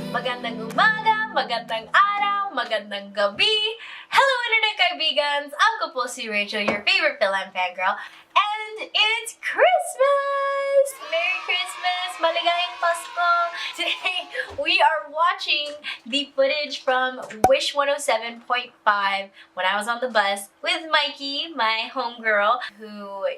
Magandang umaga, magandang araw, magandang gabi. Hello Internet Kaibigans! Ako po si Rachel, your favorite film fangirl. And it's Christmas! Merry Christmas! Maligayang Pasko! Today, we are watching the footage from Wish 107.5 when I was on the bus with Maaikee, my homegirl, who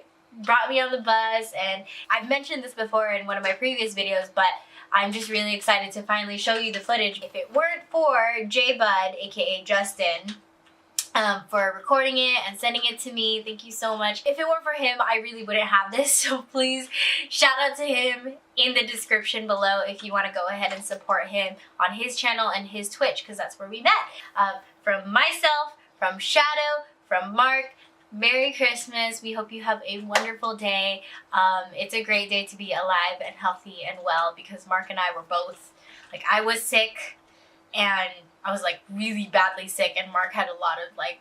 brought me on the bus. And I've mentioned this before in one of my previous videos, but I'm just really excited to finally show you the footage. If it weren't for J-Bud, aka Justin, for recording it and sending it to me, thank you so much. If it weren't for him, I really wouldn't have this, so please shout out to him in the description below if you want to go ahead and support him on his channel and his Twitch, because that's where we met. From myself, from Shadow, from Mark, Merry Christmas. We hope you have a wonderful day. It's a great day to be alive and healthy and well, because Mark and I were both, like, I was sick and I was like really badly sick, and Mark had a lot of like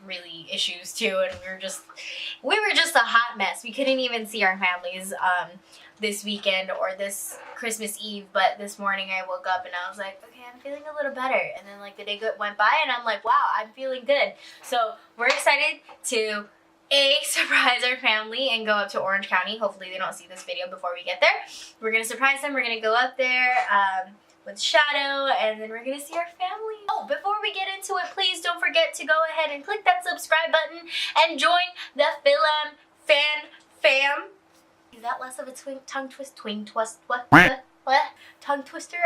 really issues too, and we were just a hot mess. We couldn't even see our families this weekend or this Christmas Eve, but this morning I woke up and I was like, okay, I'm feeling a little better. And then like the day went by and I'm like, wow, I'm feeling good. So we're excited to surprise our family and go up to Orange County. Hopefully they don't see this video before we get there. We're gonna surprise them. We're gonna go up there with Shadow, and then we're gonna see our family. Oh, before we get into it, please don't forget to go ahead and click that subscribe button and join the Philam Fan Fam. Is that less of a tongue twister?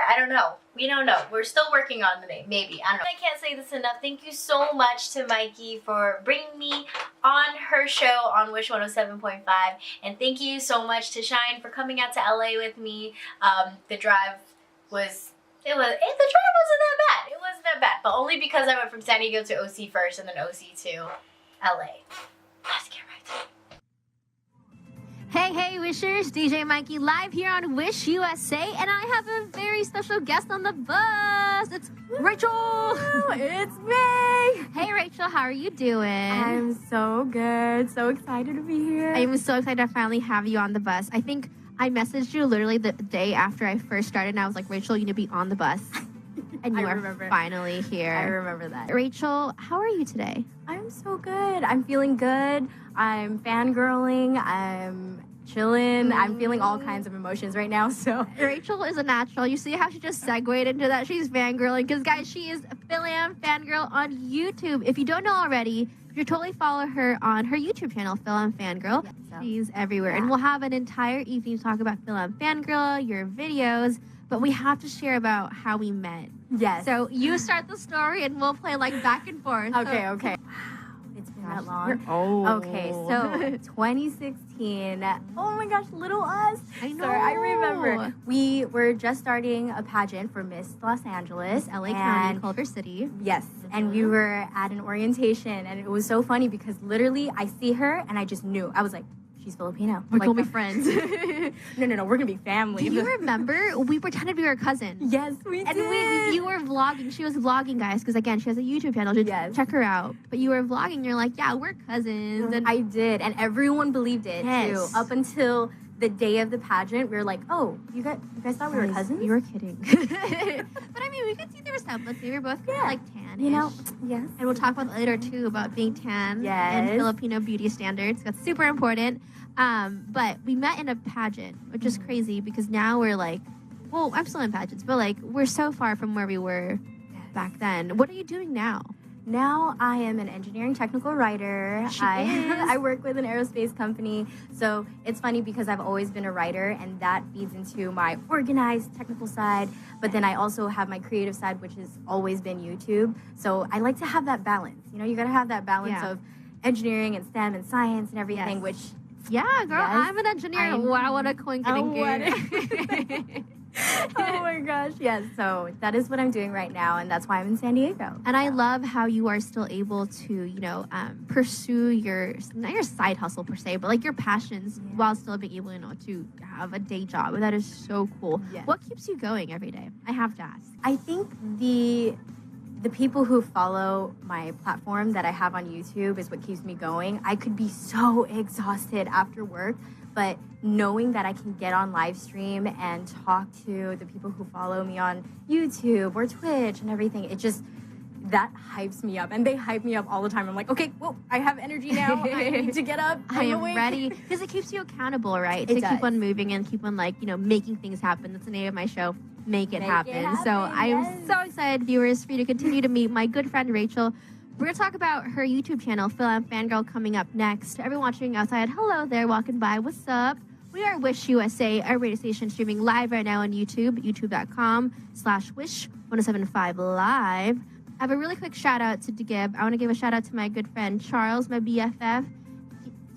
I don't know. We don't know. We're still working on the name. Maybe. I don't know. I can't say this enough. Thank you so much to Maaikee for bringing me on her show on Wish 107.5. And thank you so much to Shine for coming out to LA with me. The drive wasn't that bad. It wasn't that bad. But only because I went from San Diego to OC first and then OC to LA. Let's get right to it. Hey Wishers, DJ Maaikee live here on Wish USA, and I have a very special guest on the bus. It's Rachel. It's me. Hey Rachel, how are you doing? I'm so good. So excited to be here. I'm so excited to finally have you on the bus. I think I messaged you literally the day after I first started, and I was like, Rachel, you need to be on the bus. And you are finally here. I remember that. Rachel, how are you today? I'm so good. I'm feeling good. I'm fangirling. I'm chilling. I'm feeling all kinds of emotions right now. So Rachel is a natural. You see how she just segued into that? She's fangirling. Because guys, she is a Philam Fangirl on YouTube. If you don't know already, you should totally follow her on her YouTube channel, Philam Fangirl. Yeah, so, she's everywhere. And we'll have an entire evening to talk about Philam Fangirl, your videos. But we have to share about how we met. Yes. So you start the story and we'll play like back and forth. Okay. Wow, it's been that long. You're old. Okay, so 2016. Oh my gosh, little us. I know. Sorry, I remember. We were just starting a pageant for Miss Los Angeles. LA County, Culver City. Yes, and we were at an orientation, and it was so funny because literally I see her and I just knew. I was like, she's Filipino. We're gonna be friends. No, we're gonna be family. Do you remember? We pretended we were cousins. Yes, we did. And you were vlogging. She was vlogging, guys, because again, she has a YouTube channel. Just check her out. But you were vlogging. You're like, yeah, we're cousins. And I did, and everyone believed it too. Up until the day of the pageant, we were like, oh, you guys thought we were cousins? You were kidding. But I mean, we could see the resemblance. We were both like tan. You know, yes. And we'll talk about later too about being tan and Filipino beauty standards. That's super important. But we met in a pageant, which is crazy because now we're like, well, I'm still in pageants, but like we're so far from where we were back then. What are you doing now? Now I am an engineering technical writer. I work with an aerospace company. So it's funny because I've always been a writer, and that feeds into my organized technical side. But then I also have my creative side, which has always been YouTube. So I like to have that balance. You know, you got to have that balance of engineering and STEM and science and everything, which... Yeah, girl, I'm an engineer. Wow, what a coincidence. Oh my gosh, yes. So that is what I'm doing right now, and that's why I'm in San Diego. And I love how you are still able to, you know, pursue not your side hustle per se, but like your passions while still being able, you know, to have a day job. And that is so cool. Yes. What keeps you going every day? I have to ask. I think the people who follow my platform that I have on YouTube is what keeps me going. I could be so exhausted after work, But knowing that I can get on live stream and talk to the people who follow me on YouTube or Twitch and everything, it just, that hypes me up. And they hype me up all the time. I'm like, okay, well, I have energy now. I need to get up. I am ready. Because it keeps you accountable, right? To keep on moving and keep on, like, you know, making things happen. That's the name of my show, Make It Happen. So I am so excited, viewers, for you to continue to meet my good friend, Rachel. We're going to talk about her YouTube channel, Phil and Fangirl, coming up next. Everyone watching outside, hello there, walking by, what's up? We are Wish USA, our radio station streaming live right now on YouTube, youtube.com/Wish1075 Live. I have a really quick shout out to give. I want to give a shout out to my good friend Charles, my BFF.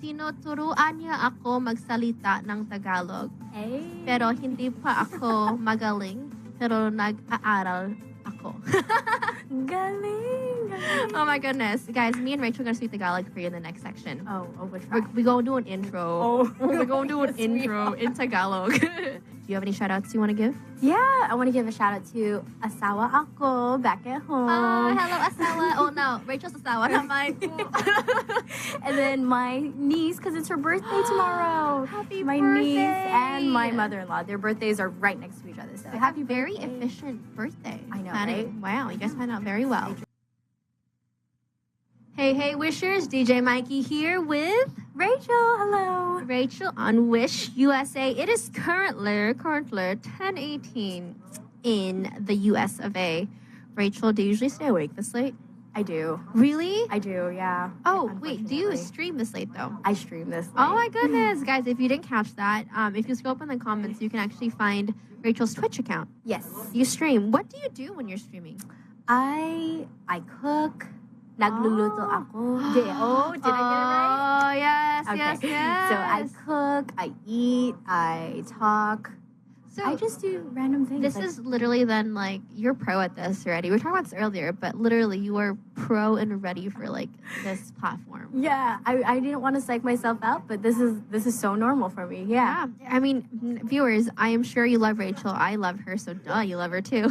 Tinuturuan niya ako magsalita ng Tagalog. Hey. Pero hindi pa ako magaling. Pero nag-aaral ako. Galing. Oh my goodness. Guys, me and Rachel are going to speak Tagalog for you in the next section. Oh, which We're going to do an intro. We're going to do an intro in Tagalog. Do you have any shout outs you want to give? Yeah, I want to give a shout out to Asawa ako back at home. Oh, hello, Asawa. Oh, no. Rachel's Asawa, not mine. And then my niece, because it's her birthday tomorrow. Happy my birthday. niece and my mother-in-law. Their birthdays are right next to each other. So happy very birthday. efficient birthday. I know, Planning. right? Wow, you guys planned out very well. Hey, hey, Wishers. DJ Maaikee here with Rachel, hello. Rachel on Wish USA. It is currently 10:18 in the US of A. Rachel, do you usually stay awake this late? I do. Really? I do, yeah. Oh, wait, do you Unfortunately. stream this late, though? I stream this late. Oh, my goodness. Guys, if you didn't catch that, if you scroll up in the comments, you can actually find Rachel's Twitch account. Yes. You stream. What do you do when you're streaming? I cook. Nagluluto ako. Did I get it right? Oh, yes, Okay. yes, yes. So I cook, I eat, I talk. So I just do random things. this is literally then, like, you're pro at this already. We were talking about this earlier, but literally you are pro and ready for, like, this platform. Yeah, I didn't want to psych myself out, but this is so normal for me. Yeah. I mean, viewers, I am sure you love Rachel. I love her, so duh, you love her too.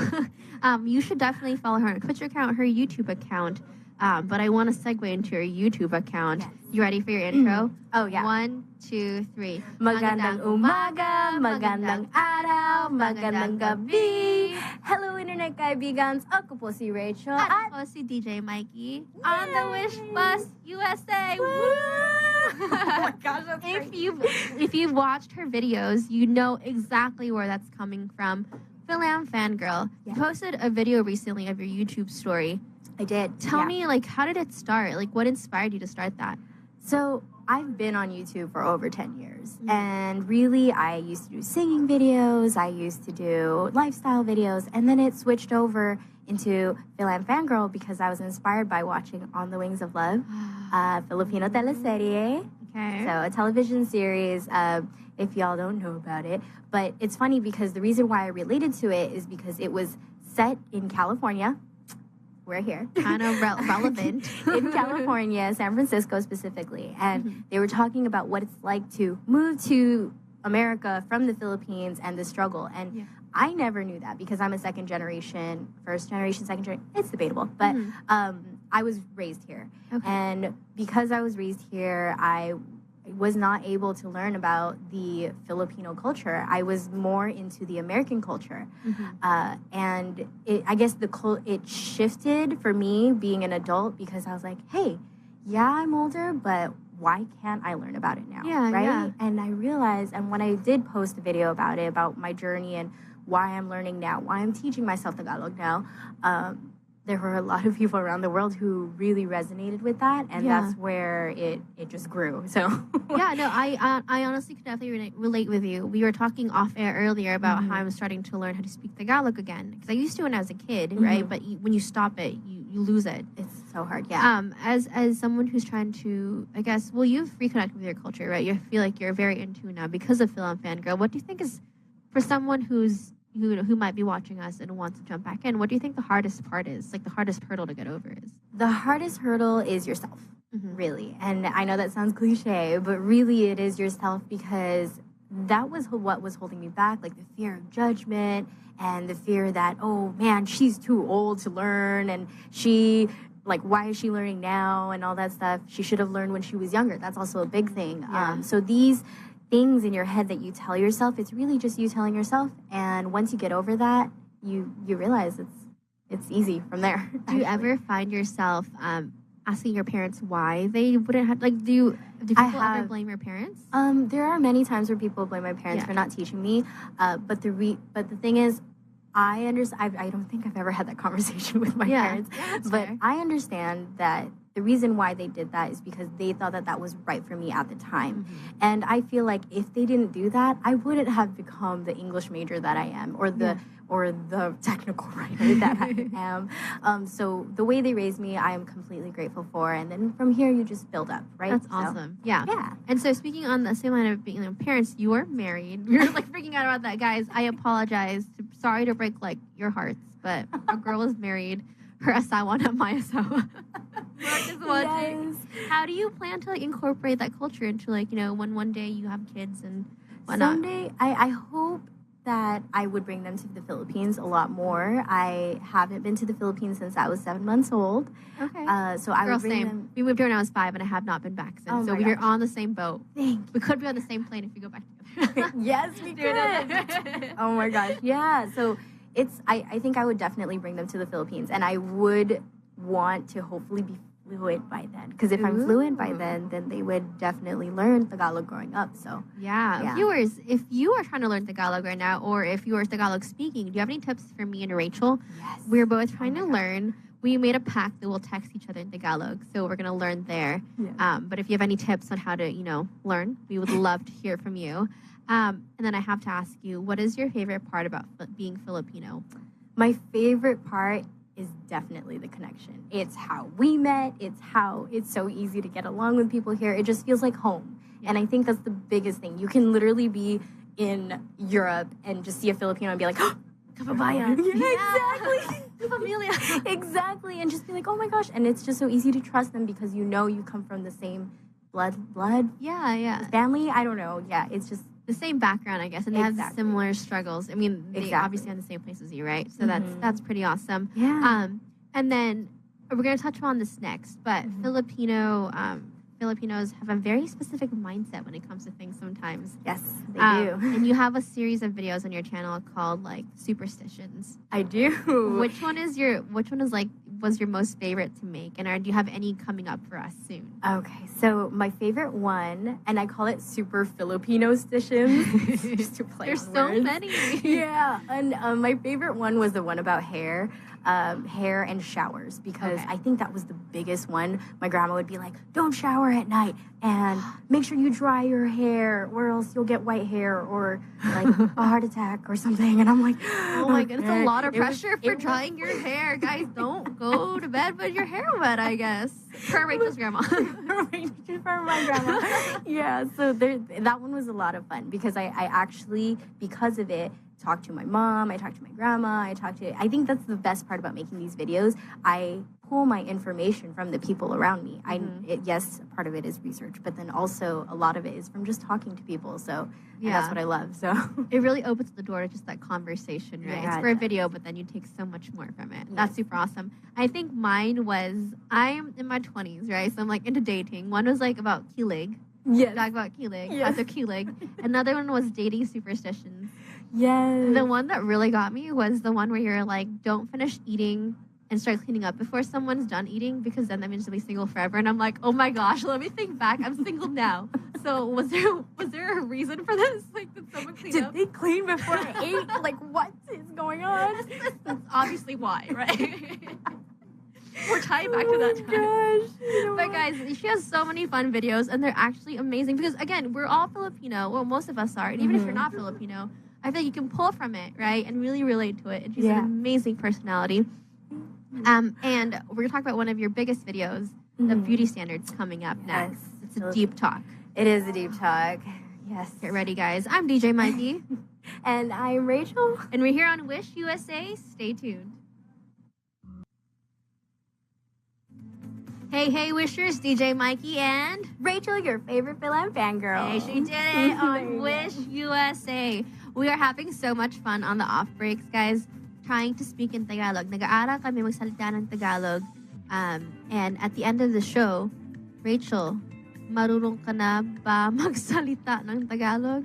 You should definitely follow her on her Twitch account, her YouTube account. But I want to segue into your YouTube account. Yes. You ready for your intro? Oh, yeah. 1, 2, 3. Magandang umaga, magandang araw, magandang gabi. Hello, Internet Kaibigans. Ako po si Rachel. At ako si DJ Maaikee on the Wish Bus USA. Woo! Oh my gosh, that's If you've watched her videos, you know exactly where that's coming from. Philam Fangirl. You Yes. posted a video recently of your YouTube story. I did. Tell me, like, how did it start? Like, what inspired you to start that? So I've been on YouTube for over 10 years. Mm. And really, I used to do singing videos. I used to do lifestyle videos. And then it switched over into Philam Fangirl because I was inspired by watching On the Wings of Love, Filipino teleserie. Okay. So a television series, if y'all don't know about it. But it's funny because the reason why I related to it is because it was set in California. We're here. Kind of relevant. In California, San Francisco specifically. And they were talking about what it's like to move to America from the Philippines and the struggle. And Yeah. I never knew that because I'm a second generation, first generation, second generation. It's debatable. But I was raised here. Okay. And because I was raised here, I was not able to learn about the Filipino culture. I was more into the American culture. And I guess it shifted for me being an adult because I was like, hey, yeah, I'm older, but why can't I learn about it now? Yeah, right? yeah. And I realized, and when I did post a video about it, about my journey and why I'm learning now, why I'm teaching myself Tagalog now, there were a lot of people around the world who really resonated with that, and Yeah. that's where it just grew. So Yeah, no, I honestly could definitely relate with you. We were talking off air earlier about how I'm starting to learn how to speak Tagalog again because I used to when I was a kid, right? But when you stop it, you lose it. it's so hard. Yeah. As someone who's trying to, I guess, well, you've reconnected with your culture, right? You feel like you're very in tune now because of Philam Fangirl. What do you think is for someone who might be watching us and wants to jump back in? What do you think the hardest part is? Like the hardest hurdle to get over is? The hardest hurdle is yourself, Mhm. really. And I know that sounds cliche, but really it is yourself because that was what was holding me back, like the fear of judgment and the fear that, oh man, she's too old to learn and why is she learning now and all that stuff. She should have learned when she was younger. That's also a big thing. Yeah. So these things in your head that you tell yourself. It's really just you telling yourself. And once you get over that, you realize it's easy from there. Do you ever find yourself asking your parents why they wouldn't have, like, do people ever blame your parents? There are many times where people blame my parents for not teaching me. But the thing is, I understand. I don't think I've ever had that conversation with my parents. Yeah, but fair. I understand that the reason why they did that is because they thought that was right for me at the time. And I feel like if they didn't do that, I wouldn't have become the English major that I am, or the technical writer that I am. So the way they raised me, I am completely grateful for. And then from here, you just build up, right? That's awesome. Yeah. Yeah. And so speaking on the same line of being parents, you are married. You're like freaking out about that, guys. I apologize. Sorry to break like your hearts, but a girl is married. Her asawa, not my asawa. Yes. How do you plan to like incorporate that culture into like, when one day you have kids and whatnot? Someday, I hope that I would bring them to the Philippines a lot more. I haven't been to the Philippines since I was 7 months old. Okay. So I Girl, would bring same. them. We moved here when I was 5 and I have not been back since. Oh so my we're gosh. on the same boat. Thank We could be on the same plane if we go back together. Yes, we could. Oh my gosh, yeah. So I think I would definitely bring them to the Philippines, and I would want to hopefully be fluent by then. Because if I'm fluent by then they would definitely learn Tagalog growing up. So yeah. Viewers, if you are trying to learn Tagalog right now, or if you are Tagalog speaking, do you have any tips for me and Rachel? Yes. We're both trying to learn. We made a pact that we'll text each other in Tagalog, so we're going to learn there. Yeah. But if you have any tips on how to, learn, we would love to hear from you. And then I have to ask you, what is your favorite part about being Filipino? My favorite part is definitely the connection. It's how we met. It's how it's so easy to get along with people here. It just feels like home. Yeah. And I think that's the biggest thing. You can literally be in Europe and just see a Filipino and be like, oh, Kapabaya. exactly. Familia. Exactly. And just be like, oh my gosh. And it's just so easy to trust them because you come from the same blood, Yeah. family. I don't know. Yeah, it's just The same background, I guess, and they have Exactly. similar struggles. I mean, they Exactly. obviously have the same place as you, right? So that's pretty awesome. Yeah. And then we're going to touch on this next, but Filipinos have a very specific mindset when it comes to things sometimes. Yes, they do. And you have a series of videos on your channel called like superstitions. I do. Which one was your most favorite to make, and do you have any coming up for us soon? Okay, so my favorite one, and I call it Super Filipino Stitions, just to play There's on so words. many. Yeah, and my favorite one was the one about hair and showers, because Okay. I think that was the biggest one. My grandma would be like, don't shower at night, and make sure you dry your hair, or else you'll get white hair, or like a heart attack or something. And I'm like, Oh my goodness, a lot of It was- pressure for it was- drying your hair. Guys, don't go to bed with your hair wet, I guess. Per Rachel's grandma. For my grandma. Yeah, so that one was a lot of fun because I actually, because of it, talked to my mom, I talked to my grandma, I think that's the best part about making these videos. I pull my information from the people around me. Yes, part of it is research, but then also a lot of it is from just talking to people. So and that's what I love. So It really opens the door to just that conversation, right? Yeah, It's for it a does. video, but then you take so much more from it. Yes. That's super awesome. I think mine was, I'm in my 20s, right? So I'm like into dating. One was like about kilig. yes, Talk about kilig. Yes. After kilig. Another one was dating superstitions. yes. The one that really got me was the one where you're like, don't finish eating and start cleaning up before someone's done eating, because then that means to be single forever. And I'm like, oh my gosh, let me think back. I'm single now. So was there a reason for this? Like, did someone clean Did up? they clean before I ate? Like, what is going on? That's obviously why, right? We're tying back to that time. Gosh, you know But what? guys, she has so many fun videos, and they're actually amazing because, again, we're all Filipino. Well, most of us are. And even if you're not Filipino, I feel like you can pull from it, right? And really relate to it. And she's an Yeah. amazing personality. And we're going to talk about one of your biggest videos, the beauty standards, coming up next. Yes. It's a deep talk. It is a deep talk. Yes. Get ready, guys. I'm DJ Maaikee, And I'm Rachel. and we're here on Wish USA. Stay tuned. Hey, Wishers, DJ Maaikee and... Rachel, your favorite Philam fangirl. Hey, she did it There on you Wish go. USA. We are having so much fun on the off breaks, guys, trying to speak in Tagalog. Nag-aaral kami magsalita ng Tagalog. And at the end of the show, Rachel marunong ka na ba magsalita ng Tagalog?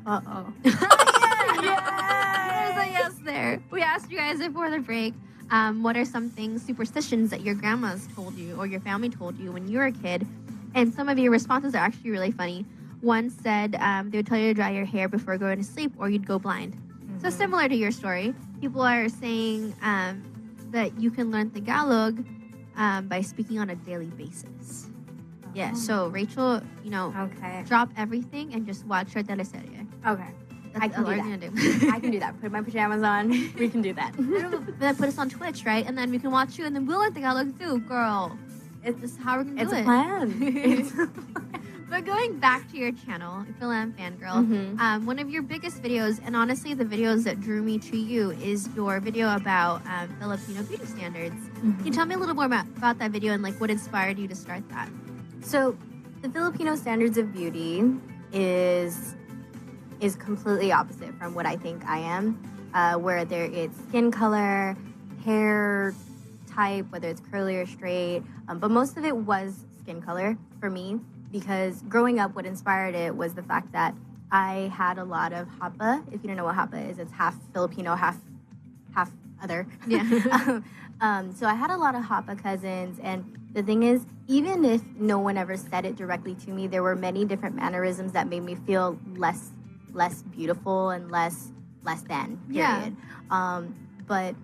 Uh-oh. There's a yes there. We asked you guys before the break, what are some things, superstitions that your grandmas told you or your family told you when you were a kid? And some of your responses are actually really funny. One said they would tell you to dry your hair before going to sleep or you'd go blind. So similar to your story, people are saying that you can learn Tagalog by speaking on a daily basis. Yeah, so Rachel, Okay. drop everything and just watch our teleserie. Okay. That's I can all do you're that. gonna do. I can do that. Put my pajamas on. We can do that. Then put us on Twitch, right? And then we can watch you, and then we'll learn Tagalog too, girl. This is how we're gonna do It's it. a plan. But going back to your channel, Phil and Fangirl, one of your biggest videos, and honestly the videos that drew me to you, is your video about Filipino beauty standards. Can you tell me a little more about that video and like what inspired you to start that? So, the Filipino standards of beauty is completely opposite from what I think I am. Where it's skin color, hair type, whether it's curly or straight. But most of it was skin color for me, because growing up, what inspired it was the fact that I had a lot of hapa. If you don't know what hapa is, it's half Filipino, half other. Yeah. So I had a lot of hapa cousins, and the thing is, even if no one ever said it directly to me, there were many different mannerisms that made me feel less beautiful and less than, period. Yeah. But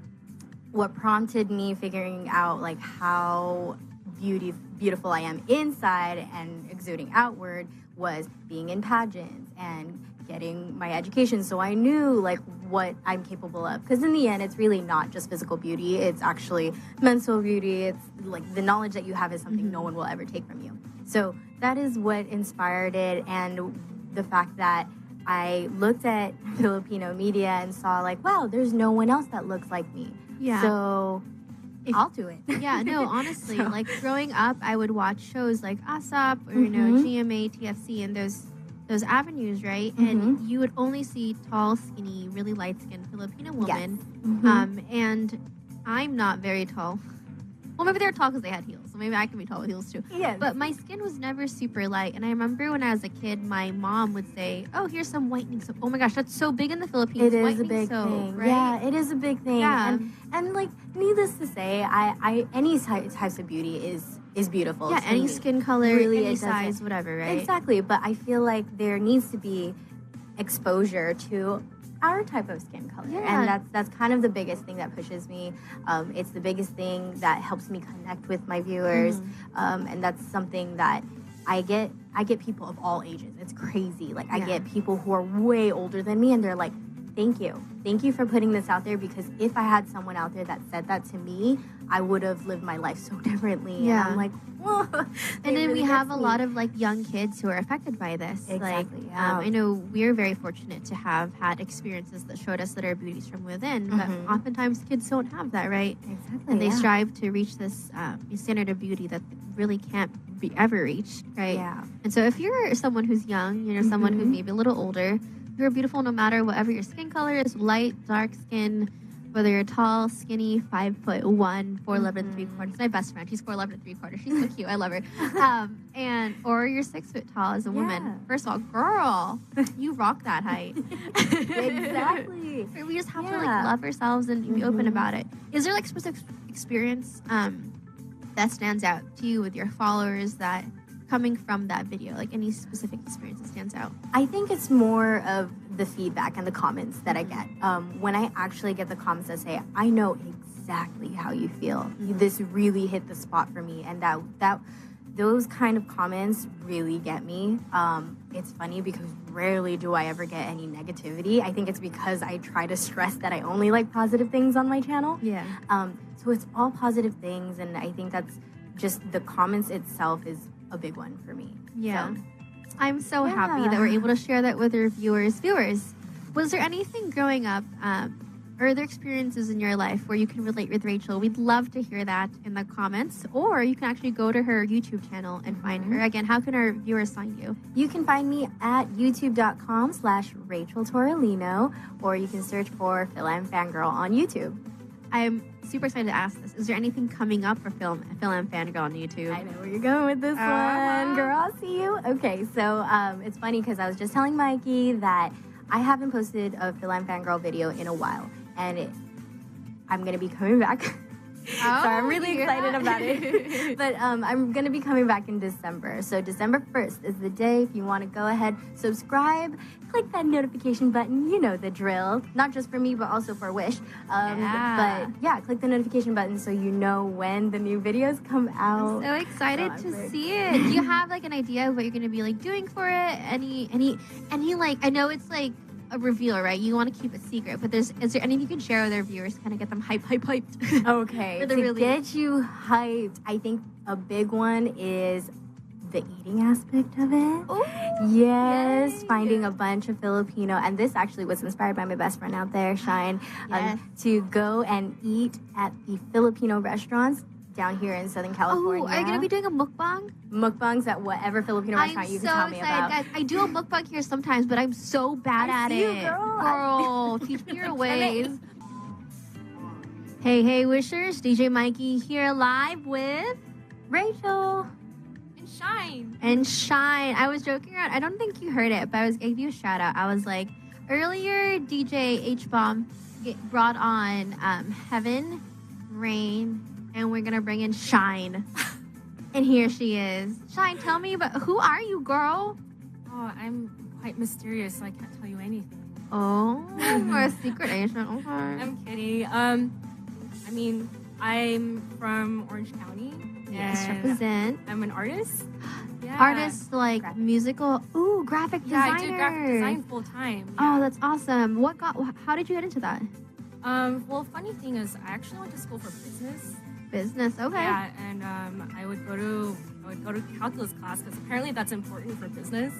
what prompted me figuring out like how beautiful I am inside and exuding outward was being in pageants and getting my education, so I knew like what I'm capable of. Because in the end, it's really not just physical beauty, it's actually mental beauty. It's like the knowledge that you have is something no one will ever take from you. So that is what inspired it, and the fact that I looked at Filipino media and saw like, wow, there's no one else that looks like me. Yeah. So I'll do it. Yeah, no, honestly, So- like growing up, I would watch shows like ASAP or GMA, TFC, and those avenues, right? And you would only see tall, skinny, really light-skinned Filipino women. And I'm not very tall. Well, maybe they were tall because they had heels, so maybe I can be tall with heels too. Yes. But my skin was never super light, and I remember when I was a kid, my mom would say, "Oh, here's some whitening soap." Oh my gosh, that's so big in the Philippines. It is a whitening big soap, thing. right? Yeah, it is a big thing. Yeah. And like, needless to say, I any types of beauty is beautiful. Yeah, to any me. skin color, Really, any it doesn't- size, whatever, right? Exactly, but I feel like there needs to be exposure to our type of skin color, Yeah. and that's kind of the biggest thing that pushes me. It's the biggest thing that helps me connect with my viewers, and that's something that I get people of all ages. It's crazy. Like I get people who are way older than me, and they're like, thank you for putting this out there, because if I had someone out there that said that to me, I would have lived my life so differently. Yeah. And I'm like, whoa. And then we have a lot of like young kids who are affected by this. Exactly, Like, yeah. I know we're very fortunate to have had experiences that showed us that our beauty's from within, but oftentimes kids don't have that, right? Exactly. And they yeah. strive to reach this standard of beauty that really can't be ever reached, right? Yeah. And so if you're someone who's young, someone who's maybe a little older, you're beautiful no matter whatever your skin color is, light, dark skin, whether you're tall, skinny, 5'1", 4'11" 3/4. My best friend, she's 4'11" 3/4. She's so cute. I love her. Or you're 6 foot tall as a woman. Yeah. First of all, girl, you rock that height. Exactly. We just have to like Yeah. love ourselves and be open about it. Is there like specific experience that stands out to you with your followers that coming from that video, like any specific experience that stands out? I think it's more of the feedback and the comments that I get. When I actually get the comments that say, I know exactly how you feel. This really hit the spot for me. And that those kind of comments really get me. It's funny because rarely do I ever get any negativity. I think it's because I try to stress that I only like positive things on my channel. Yeah. So it's all positive things. And I think that's just the comments itself is a big one for me. Yeah. So, I'm so happy that we're able to share that with our viewers. Was there anything growing up or other experiences in your life where you can relate with Rachel? We'd love to hear that in the comments, or you can actually go to her YouTube channel and find her. Again, how can our viewers find you? You can find me at youtube.com/Rachel Torrelino, or you can search for Phil and Fangirl on YouTube. I'm super excited to ask this. Is there anything coming up for Phil and Fangirl on YouTube? I know where you're going with this one, girl. I'll see you. Okay, so it's funny because I was just telling Maaikee that I haven't posted a Phil and Fangirl video in a while, and I'm going to be coming back. So I'm really excited about it. But I'm going to be coming back in December. So December 1st is the day. If you want to go ahead, subscribe, click that notification button. You know the drill. Not just for me, but also for Wish. But yeah, click the notification button so you know when the new videos come out. I'm so excited to see it. Do you have like an idea of what you're going to be like doing for it? Any like, I know it's like a reveal, right? You want to keep it secret, but is there anything you can share with our viewers to kind of get them hyped? Okay, to get you hyped, I think a big one is the eating aspect of it. Ooh, yes, yay. Finding a bunch of Filipino, and this actually was inspired by my best friend out there, Shine, to go and eat at the Filipino restaurants down here in Southern California. Oh, are you going to be doing a mukbang? Mukbangs at whatever Filipino restaurant you can tell me about. Guys, I do a mukbang here sometimes, but I'm so bad at it. Girl, teach me your ways. Hey, Wishers. DJ Maaikee here live with Rachel. And Shine. I was joking around. I don't think you heard it, but I gave you a shout out. I was like, earlier DJ H-Bomb brought on Heaven, Rain, and we're gonna bring in Shine. And here she is. Shine, tell me about, who are you, girl? Oh, I'm quite mysterious, so I can't tell you anything. Oh, we're a secret agent. Okay. I'm kidding. I mean, I'm from Orange County. Yes, represent. I'm an artist. Yeah. Artist, like musical. Ooh, graphic designer. Yeah, I do graphic design full time. Yeah. Oh, that's awesome. How did you get into that? Well, funny thing is, I actually went to school for business. Business, okay. Yeah, and I would go to calculus class because apparently that's important for business.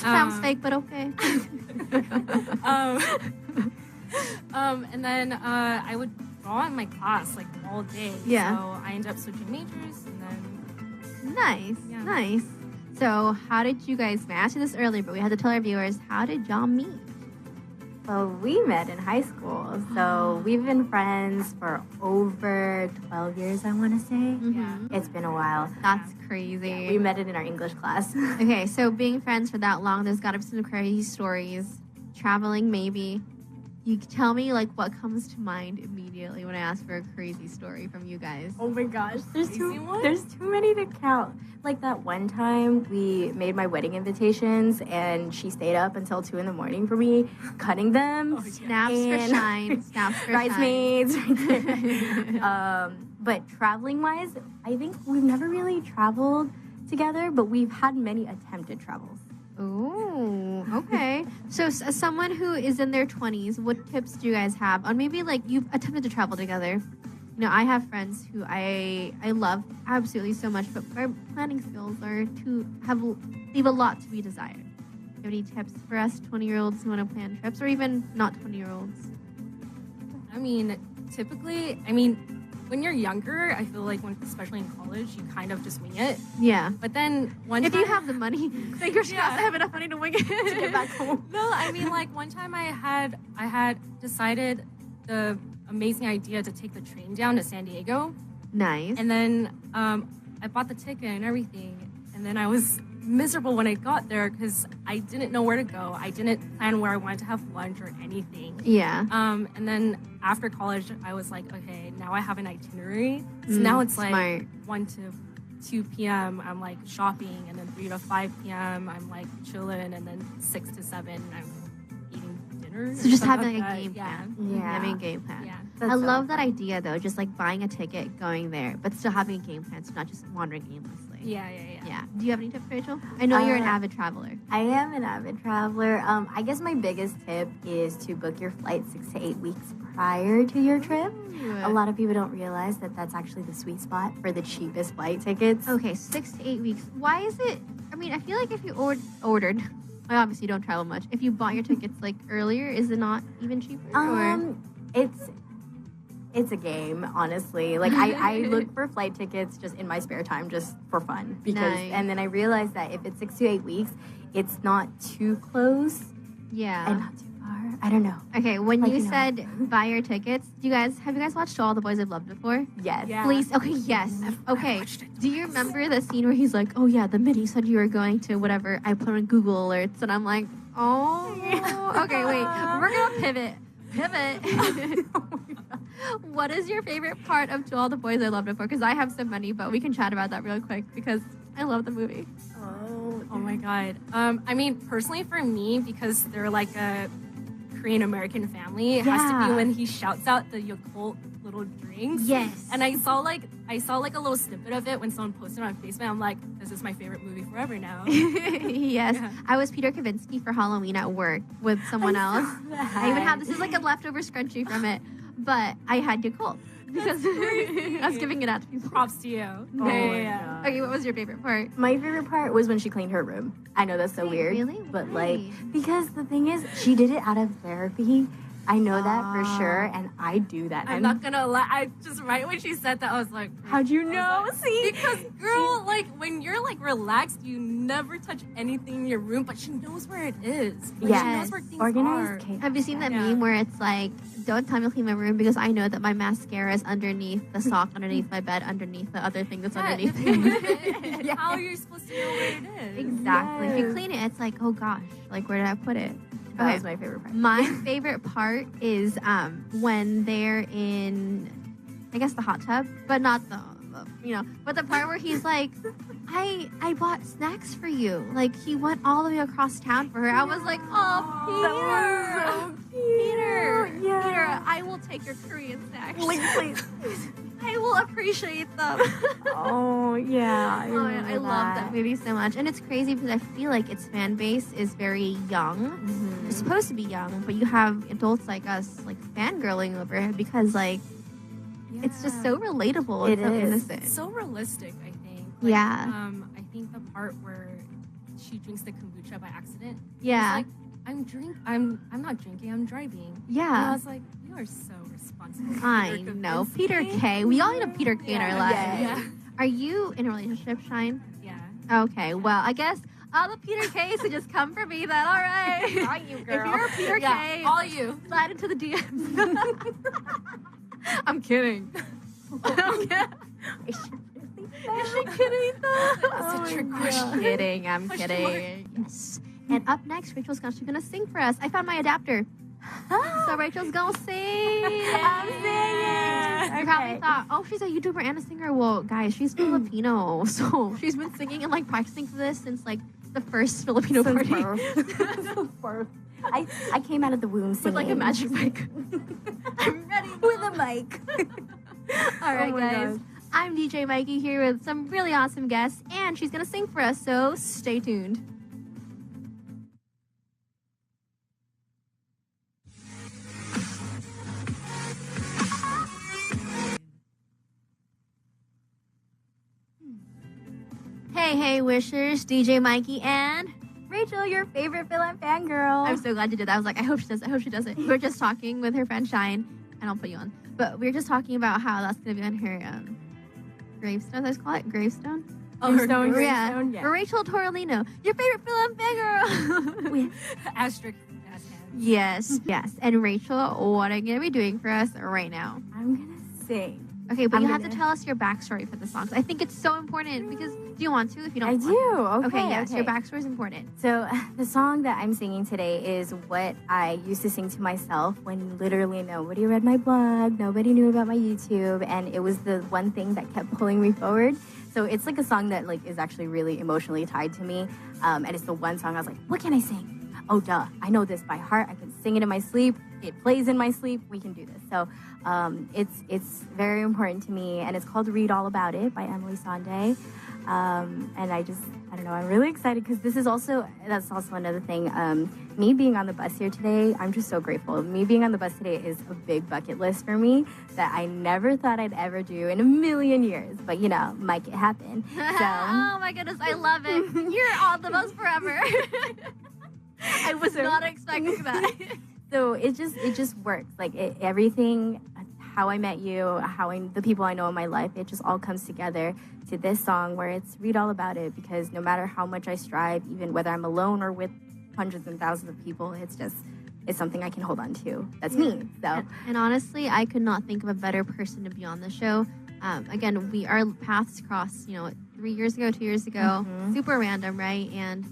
Sounds fake, but okay. And then I would draw in my class like all day. Yeah. So I ended up switching majors, and then. Nice. So how did you guys? I asked you this earlier, but we had to tell our viewers, how did y'all meet? Well, we met in high school, so we've been friends for over 12 years, I want to say. Mm-hmm. It's been a while. That's crazy. Yeah, we met it in our English class. Okay, so being friends for that long, there's got to be some crazy stories. Traveling, maybe. You tell me, like, what comes to mind immediately when I ask for a crazy story from you guys. Oh my gosh, there's too many to count. Like that one time we made my wedding invitations and she stayed up until 2 a.m. for me, cutting them. Oh, snaps for Shine. Snaps for bridesmaids. But traveling wise, I think we've never really traveled together, but we've had many attempted travels. Oh, okay. So as someone who is in their 20s, what tips do you guys have on maybe like you've attempted to travel together? You know, I have friends who I love absolutely so much, but our planning skills leave a lot to be desired. Do you have any tips for us 20-year-olds who want to plan trips, or even not 20-year-olds? I mean, typically, when you're younger, I feel like especially in college, you kind of just wing it. Yeah. But then if you have the money, fingers crossed I have enough money to wing it to get back home. No, like one time I had decided the amazing idea to take the train down to San Diego. Nice. And then I bought the ticket and everything, and then I was miserable when I got there because I didn't know where to go. I didn't plan where I wanted to have lunch or anything. Yeah. And then after college, I was like, okay, now I have an itinerary. So now it's like smart. 1 to 2 p.m. I'm like shopping, and then 3 to 5 p.m. I'm like chilling, and then 6 to 7 I'm eating dinner. So just having like a game plan. Yeah. Having a game plan. Yeah. I love that idea though, just like buying a ticket, going there, but still having a game plan, so not just wandering aimlessly. Yeah. Do you have any tips, Rachel? I know you're an avid traveler. I am an avid traveler. I guess my biggest tip is to book your flight 6 to 8 weeks prior to your trip. A lot of people don't realize that that's actually the sweet spot for the cheapest flight tickets. Okay, 6 to 8 weeks. Why is it? I mean, I feel like if you ordered, well, obviously you don't travel much. If you bought your tickets like earlier, is it not even cheaper? Or? It's a game, honestly. Like I look for flight tickets just in my spare time, just for fun. And then I realized that if it's 6 to 8 weeks, it's not too close. Yeah. And not too far. I don't know. Okay, when Like, you you know. said buy your tickets, have you guys watched All the Boys I've Loved before? Yes. Yeah. Please, okay, yes. Okay. Do you remember the scene where he's like, oh yeah, the minute you said you were going to whatever, I put on Google alerts, and I'm like, oh. Okay, wait. We're gonna pivot. What is your favorite part of To All the Boys I Loved Before? Because I have so many, but we can chat about that real quick because I love the movie. Oh my god. I mean, personally for me, because they're like a Korean American family, it has to Yeah. be when he shouts out the Yakult little drinks. Yes. And I saw like a little snippet of it when someone posted it on Facebook. I'm like, this is my favorite movie forever now. Yes. Yeah. I was Peter Kavinsky for Halloween at work with someone else. I even have, this is like a leftover scrunchie from it, but I had Yakult because I was giving it out to people. Props to you. Yeah. Okay, what was your favorite part? My favorite part was when she cleaned her room. I know that's so weird. Really? But Why? like, because the thing is, she did it out of therapy. I know that for Ah. sure, and I do that. I'm not gonna lie. I just right when she said that, I was like, How'd you I was know? like- See? Because girl, like when you're like relaxed, you never touch anything in your room, but she knows where it is. Like, Yes. she knows where things Organized are. chaos. Have you seen that Yeah. meme where it's like, don't tell me to clean my room because I know that my mascara is underneath the sock, underneath my bed, underneath the other thing that's underneath it. How are you supposed to know where it is? Exactly. If you Yes. clean it, it's like, oh gosh, like where did I put it? That Okay. was my favorite part. My favorite part is when they're in, I guess, the hot tub, but not the but the part where he's like, I bought snacks for you. Like, he went all the way across town for her. I was like, oh, Peter, Peter, I will take your Korean snacks. Please. I will appreciate them. Oh, yeah. Oh, man, I love that movie so much. And it's crazy because I feel like its fan base is very young. Mhm. It's supposed to be young, but you have adults like us like fangirling over it because like it's just so relatable. It It's so is. innocent. so realistic. I think. Yeah. I think the part where she drinks the kombucha by accident. Yeah. It's like, I'm not drinking. I'm driving. And I Yeah. was like, you are so responsible. I Peter know. Kavinsky. Peter K. We all need a Peter K in our lives. Yeah. Are you in a relationship, Shine? Yeah. Okay. Well, I guess all the Peter K's would just come for me then. All right. All you, If girl. you're a Peter Yeah, K, all you. slide into the DMs. I'm kidding. Is she Is she kidding though? That's a trick question. Kidding. I'm Question kidding. Yes. And up next, Rachel's actually gonna sing for us. I found my adapter. So Rachel's gonna sing. I'm singing. You probably thought, oh, she's a YouTuber and a singer. Well, guys, she's Filipino, so she's been singing and like practicing for this since like the first Filipino Since party birth. Birth. I came out of the womb singing. with like a magic mic. I'm ready with a mic. All right, Oh my guys. gosh. I'm DJ Maaikee here with some really awesome guests, and she's gonna sing for us. So stay tuned. Hey, wishers, DJ Maaikee and Rachel, your favorite villain fangirl. I'm so glad you did that. I was like, I hope she does it. I hope she does it. We were just talking with her friend Shine, and I'll put you on. But we were just talking about how that's gonna be on her gravestone. Let's call it gravestone. Gravestone, For- yeah. gravestone, yeah. For Rachel Torrelino, your favorite film fangirl. Asterisk. Ass hands. yes. And Rachel, what are you gonna be doing for us right now? I'm gonna sing. Okay, but I'm you have to gonna- tell us your backstory for the songs. I think it's so important because do you want to? If you don't, I want do. to. Okay. Yes, your backstory is important. So the song that I'm singing today is what I used to sing to myself when literally nobody read my blog, nobody knew about my YouTube, and it was the one thing that kept pulling me forward. So it's like a song that like is actually really emotionally tied to me, and it's the one song I was like, what can I sing? Oh duh, I know this by heart. I can sing it in my sleep. It plays in my sleep. We can do this. So it's very important to me, and it's called "Read All About It" by Emily Sandé. And I don't know, I'm really excited because that's also another thing. Me being on the bus here today, I'm just so grateful. Me being on the bus today is a big bucket list for me that I never thought I'd ever do in a million years. But might it happen. So Oh my goodness, I love it. You're on the bus forever. I was not expecting that. So it just works. Like everything, how I met you, the people I know in my life, it just all comes together to this song where it's read all about it. Because no matter how much I strive, even whether I'm alone or with hundreds and thousands of people, it's just is something I can hold on to. That's me. So, and honestly, I could not think of a better person to be on the show. Again, our paths crossed, 3 years ago, 2 years ago, super random, right? And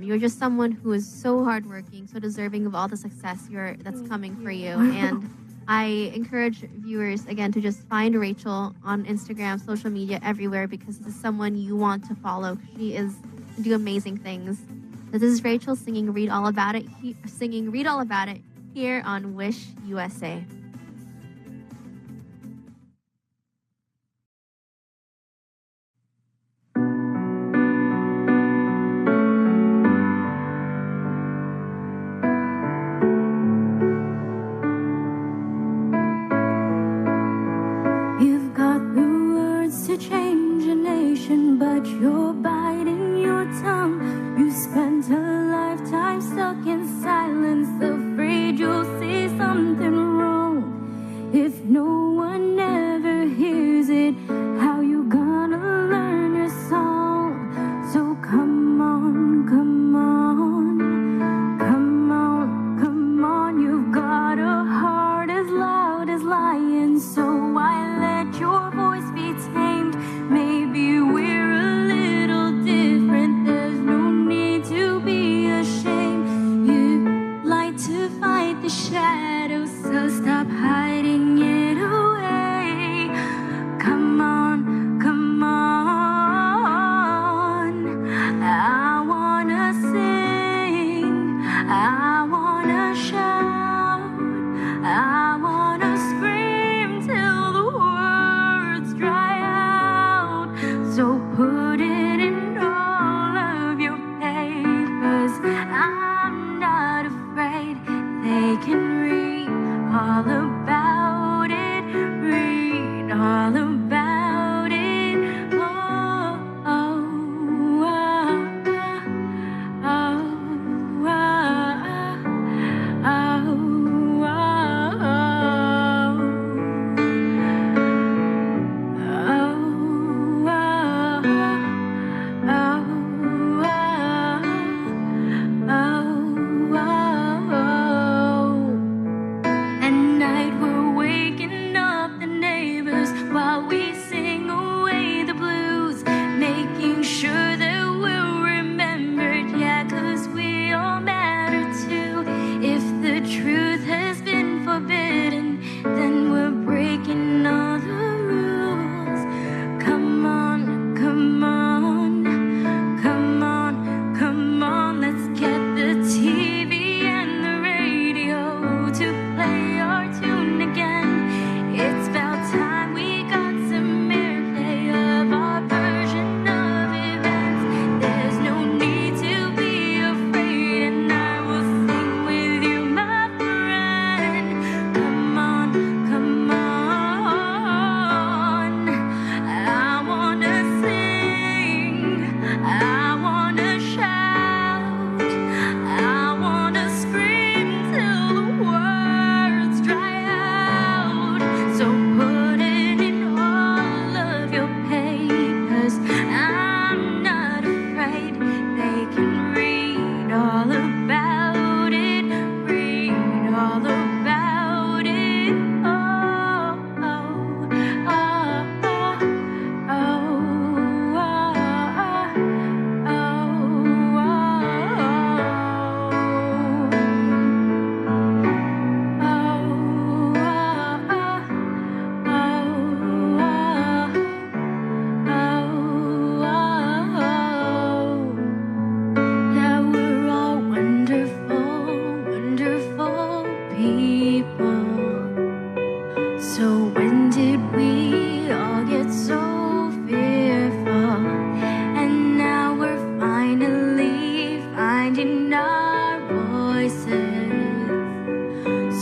you're just someone who is so hardworking, so deserving of all the success that's coming for you. And I encourage viewers, again, to just find Rachel on Instagram, social media, everywhere, because this is someone you want to follow. She is do amazing things. So this is Rachel singing Read All About It, here on Wish USA. You've got the words to change a nation, but you're biting your tongue. You spent a lifetime stuck in silence, afraid you'll say something wrong. If no one ever hears it, how you gonna learn your song? So come on, come on, come on, come on. You've got a heart as loud as lions, so I let your voice be tamed. Maybe we're a little different, there's no need to be ashamed. You like to fight the shadows, so stop hiding it away. Come on, come on. I wanna sing, I wanna shout, I wanna scream till the words dry out. So put it in all of your papers. I'm not afraid. They can read all about it. Read all about it. Oh, oh, oh, oh, oh, At night we're waking up the neighbors while we sing away the blues, making sure that we're remembered, yeah, 'cause we all matter too. If the truth has been forbidden, then we're breaking all the rules. Come on, come on, come on, come on. Let's get the TV and the radio to play our tune again. It's about time we got some airplay of our version of events. There's no need to be afraid, and I will sing with you, my friend. Come on, come on. I wanna sing, I wanna shout, I wanna scream till the words dry out. So put it in all of your papers. I'm not afraid. They can read all about it. Read all about it. Oh, oh, oh, oh, yeah, we're all wonderful, wonderful people. So when did we all get so fearful? And now we're finally finding our voices.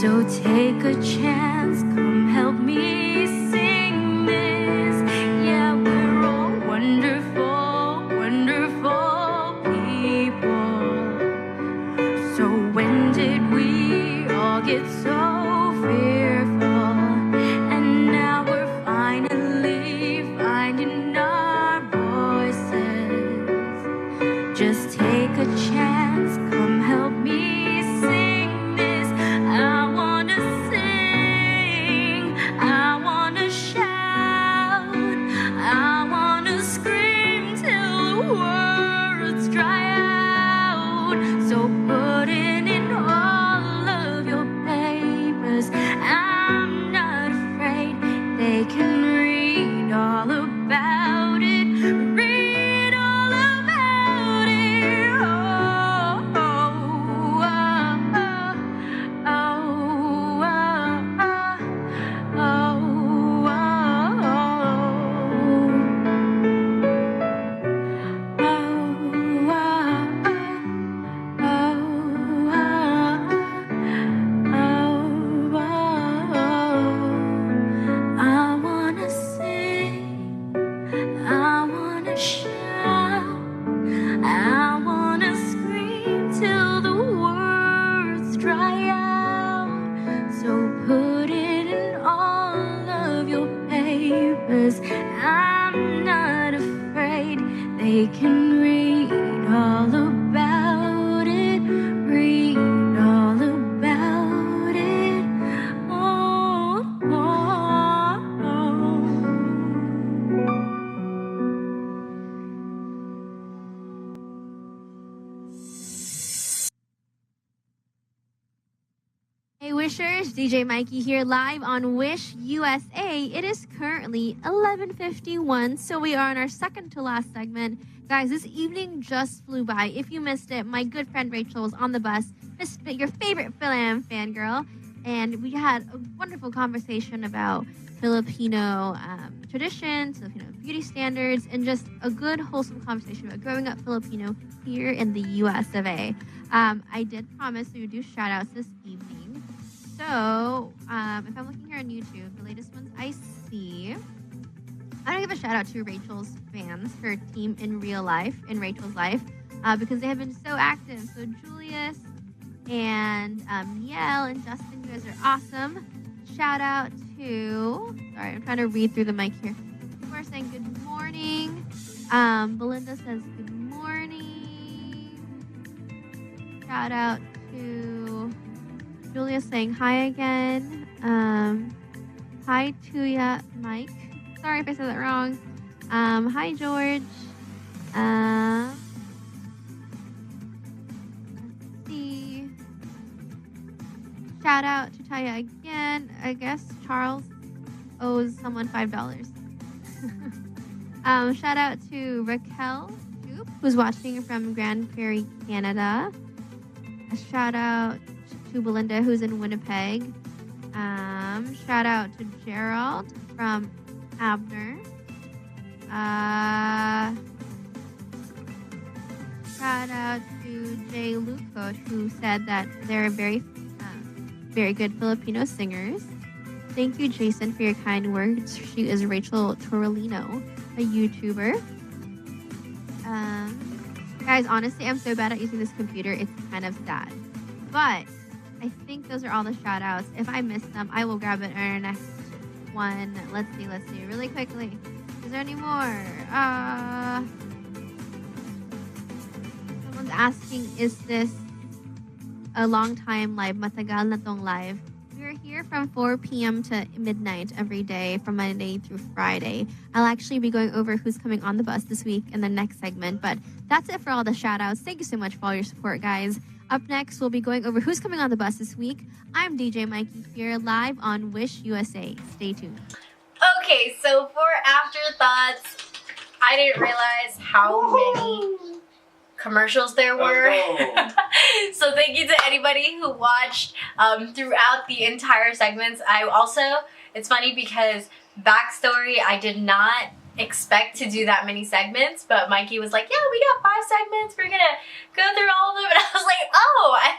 So take a chance, come help me sing this. Yeah, we're all wonderful, wonderful people. So when did we all get so fearful? And now we're finally finding our voices. Just take a chance, come help me sing this. DJ Maaikee here live on Wish USA. It is currently 11:51, so we are in our second to last segment. Guys, this evening just flew by. If you missed it, my good friend Rachel was on the bus, your favorite Philam fangirl, and we had a wonderful conversation about Filipino traditions, Filipino beauty standards, and just a good, wholesome conversation about growing up Filipino here in the US of A. I did promise we would do shout-outs this evening. So, if I'm looking here on YouTube, the latest ones I see, I want to give a shout-out to Rachel's fans, her team in real life, in Rachel's life, because they have been so active. So, Julius and Niel and Justin, you guys are awesome. Shout-out to, sorry, I'm trying to read through the mic here. People are saying good morning. Belinda says good morning. Shout-out to Julia saying hi again. Hi to Mike. Sorry if I said that wrong. Hi George. Let's see. Shout out to Taya again. I guess Charles owes someone $5. Shout out to Raquel, who's watching from Grand Prairie, Canada. A shout out to Belinda, who's in Winnipeg. Shout out to Gerald from Abner. Shout out to Jay Luco, who said that they're very good Filipino singers. Thank you, Jason, for your kind words. She is Rachel Torrelino, a YouTuber. Guys, honestly, I'm so bad at using this computer, it's kind of sad. But I think those are all the shout outs. If I missed them, I will grab it in our next one. Let's see, really quickly. Is there any more? Someone's asking, is this a long time live? Matagal na tong live. We're here from 4 p.m. to midnight every day from Monday through Friday. I'll actually be going over who's coming on the bus this week in the next segment, but that's it for all the shout outs. Thank you so much for all your support, guys. Up next, we'll be going over who's coming on the bus this week. I'm DJ Maaikee here live on Wish USA. Stay tuned. Okay, so for afterthoughts, I didn't realize how many commercials there were. So thank you to anybody who watched throughout the entire segments. It's funny because backstory, I did not expect to do that many segments, but Maaikee was like, yeah, we got 5 segments, we're gonna go through all of them, and I was like, oh, I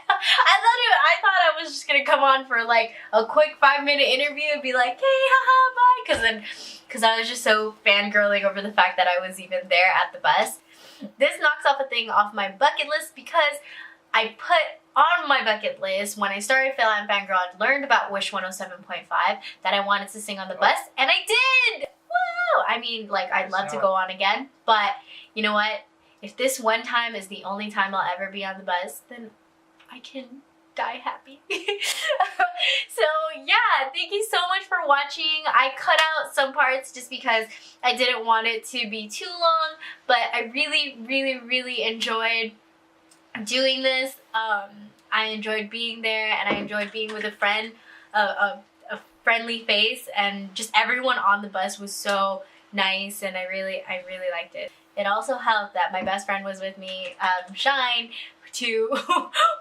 thought I was just gonna come on for like a quick 5-minute interview and be like, hey, haha, bye, because I was just so fangirling over the fact that I was even there at the bus. This knocks off a thing off my bucket list because I put on my bucket list when I started Philam Fangirl and learned about Wish 107.5 that I wanted to sing on the bus, and I did! Woo! I mean, like, I'd love to go on again, but you know what? If this one time is the only time I'll ever be on the bus, then I can die happy. So yeah, thank you so much for watching. I cut out some parts just because I didn't want it to be too long, but I really, really, really enjoyed doing this. I enjoyed being there, and I enjoyed being with a friend, a friendly face, and just everyone on the bus was so nice, and I really liked it. It also helped that my best friend was with me, Shine, to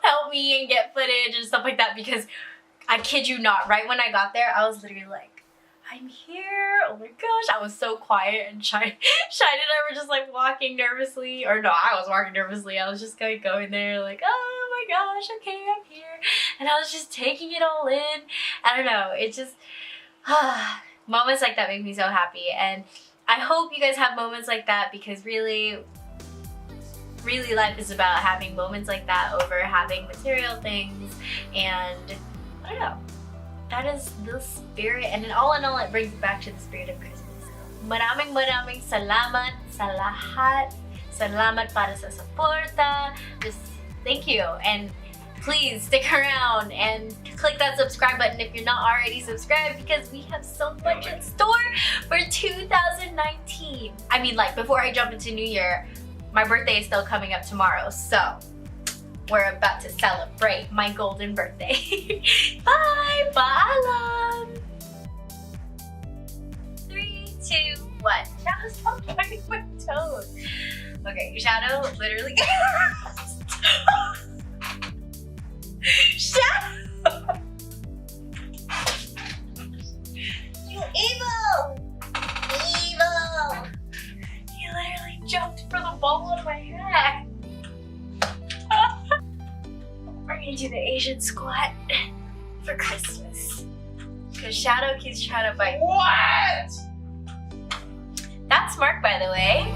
help me and get footage and stuff like that, because I kid you not, right when I got there, I was literally like, I'm here, oh my gosh. I was so quiet, and Shine and I were just like walking nervously, or no, I was walking nervously. I was just going there like, oh my gosh, okay, I'm here. And I was just taking it all in. I don't know, it just, moments like that make me so happy. And I hope you guys have moments like that, because really life is about having moments like that over having material things. And I don't know, that is the spirit, and then all in all, it brings it back to the spirit of Christmas. Maraming salamat sa lahat. Salamat para sa suporta. Just thank you, and please stick around and click that subscribe button if you're not already subscribed, because we have so much in store for 2019. I mean, like, before I jump into New Year, my birthday is still coming up tomorrow, so we're about to celebrate my golden birthday. Bye! Paalam! 3, 2, 1. Shadow, stop biting my toes. Okay, Shadow literally. Shadow! You evil! Evil! He literally jumped for the ball on my head. We're gonna do the Asian squat for Christmas. Because Shadow keeps trying to bite. What? That's Mark, by the way.